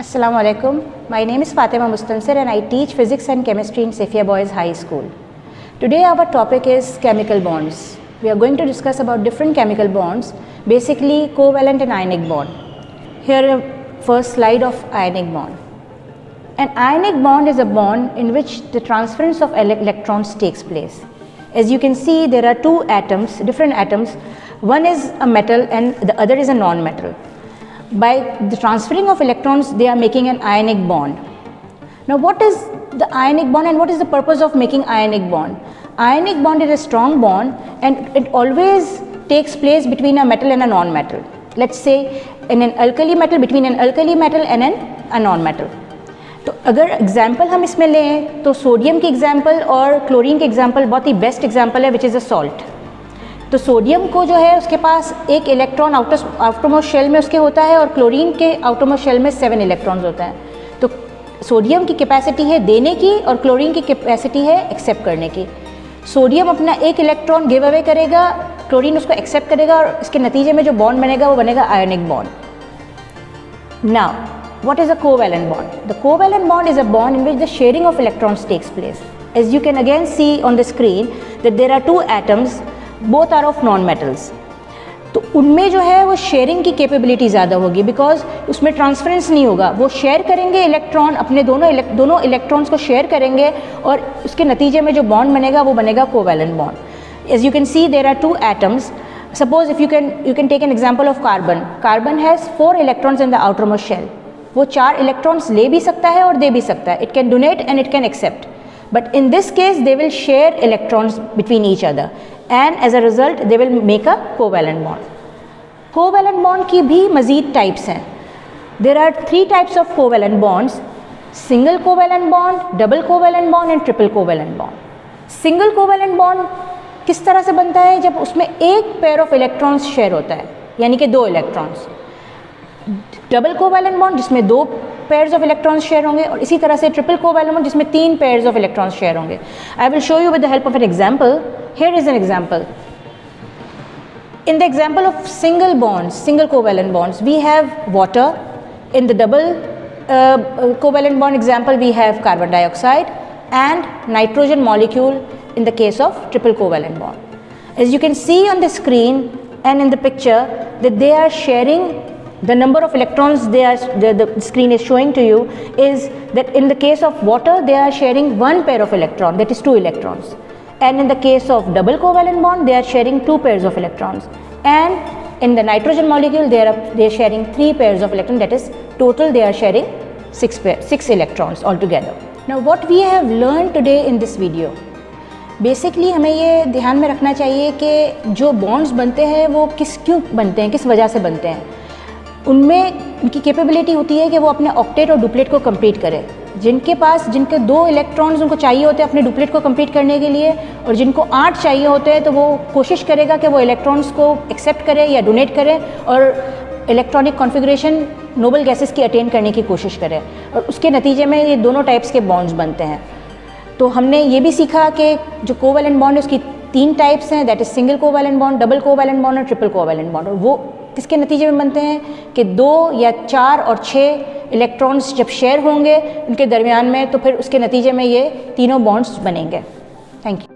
Assalamu alaikum. My name is Fatima Mustansir and I teach physics and chemistry in Safia Boys High School. Today our topic is chemical bonds. We are going to discuss about different chemical bonds, basically covalent and ionic bond. Here first slide of ionic bond. An ionic bond is a bond in which the transference of electrons takes place. As you can see, there are two atoms, different atoms. One is a metal and the other is a non-metal. By the transferring of electrons, they are making an ionic bond. Now what is the ionic bond and what is the purpose of making ionic bond? Ionic bond is a strong bond and it always takes place between a metal and a non-metal. Let's say in an alkali metal, between an alkali metal and a non-metal. तो अगर example हम इसमें लें तो sodium की example और chlorine की example बहुत ही बेस्ट एग्जाम्पल है, विच इज़ अ सॉल्ट. तो सोडियम को जो है उसके पास एक इलेक्ट्रॉन आउटरमोस्ट शेल में उसके होता है और क्लोरीन के आउटरमोस्ट शेल में 7 इलेक्ट्रॉन्स होता है. तो सोडियम की कैपेसिटी है देने की और क्लोरीन की कैपेसिटी है एक्सेप्ट करने की. सोडियम अपना एक इलेक्ट्रॉन गिव अवे करेगा, क्लोरीन उसको एक्सेप्ट करेगा और इसके नतीजे में जो बॉन्ड बनेगा वो बनेगा ionic bond. Now what is a covalent bond? The covalent bond is a bond in which the sharing of electrons takes place. As you can again see on the screen that there are two atoms, both are of non-metals. तो उनमें जो है वो sharing की capability ज़्यादा होगी because उसमें transference नहीं होगा. वो शेयर करेंगे इलेक्ट्रॉन, अपने दोनों इलेक्ट्रॉन्स को शेयर करेंगे और उसके नतीजे में जो बॉन्ड बनेगा वो बनेगा covalent bond. As you can see there are two atoms. Suppose if you can take an example of carbon. Carbon has 4 electrons in the outermost shell. वो 4 इलेक्ट्रॉन्स ले भी सकता है और दे भी सकता है. It can donate and it can accept, but in this case they will share electrons between each other and as a result they will make a covalent bond. Covalent bond की भी मजीद टाइप्स हैं. There are 3 types of covalent bonds: single covalent bond, double covalent bond and triple covalent bond. Single covalent bond किस तरह से बनता है? जब उसमें एक पेयर ऑफ इलेक्ट्रॉन्स शेयर होता है, यानी कि 2 इलेक्ट्रॉन्स. डबल कोवैलेंट बॉन्ड जिसमें 2 पेयर्स ऑफ इलेक्ट्रॉन्स शेयर होंगे और इसी तरह से ट्रिपल कोवैलेंट बॉन्ड जिसमें 3 पेयर्स ऑफ इलेक्ट्रॉन्स शेयर होंगे. I will show you with the help of an example. Here is an example. In the example of single bonds, single covalent bonds, we have water. In the double covalent bond example, we have carbon dioxide and nitrogen molecule in the case of triple covalent bond. As you can see on the screen and in the picture that they are sharing the number of electrons the screen is showing to you is that in the case of water they are sharing 1 pair of electron, that is 2 electrons. And in the case of double covalent bond they are sharing 2 pairs of electrons, and in the nitrogen molecule they are sharing 3 pairs of electrons, that is total they are sharing 6 electrons altogether. Now what we have learned today in this video, basically हमें ये ध्यान में रखना चाहिए कि जो bonds बनते हैं वो क्यों बनते हैं, किस वजह से बनते हैं. उनमें उनकी कैपेबिलिटी होती है कि वो अपने ऑक्टेट और डुप्लेट को कंप्लीट करें. जिनके 2 इलेक्ट्रॉन्स उनको चाहिए होते हैं अपने डुप्लेट को कंप्लीट करने के लिए और जिनको 8 चाहिए होते हैं तो वो कोशिश करेगा कि वो इलेक्ट्रॉन्स को एक्सेप्ट करे या डोनेट करे और इलेक्ट्रॉनिक कॉन्फ़िगरेशन नोबल गैसेस की अटेन करने की कोशिश करे और उसके नतीजे में ये दोनों टाइप्स के बॉन्ड्स बनते हैं. तो हमने ये भी सीखा कि जो कोवैलेंट बॉन्ड है उसकी 3 टाइप्स हैं, that is single covalent bond, double covalent bond और ट्रिपल कोवैलेंट बॉन्ड. और वो किसके नतीजे में बनते हैं कि 2 या 4 और 6 इलेक्ट्रॉन्स जब शेयर होंगे उनके दरमियान में तो फिर उसके नतीजे में ये तीनों बॉन्ड्स बनेंगे. Thank you.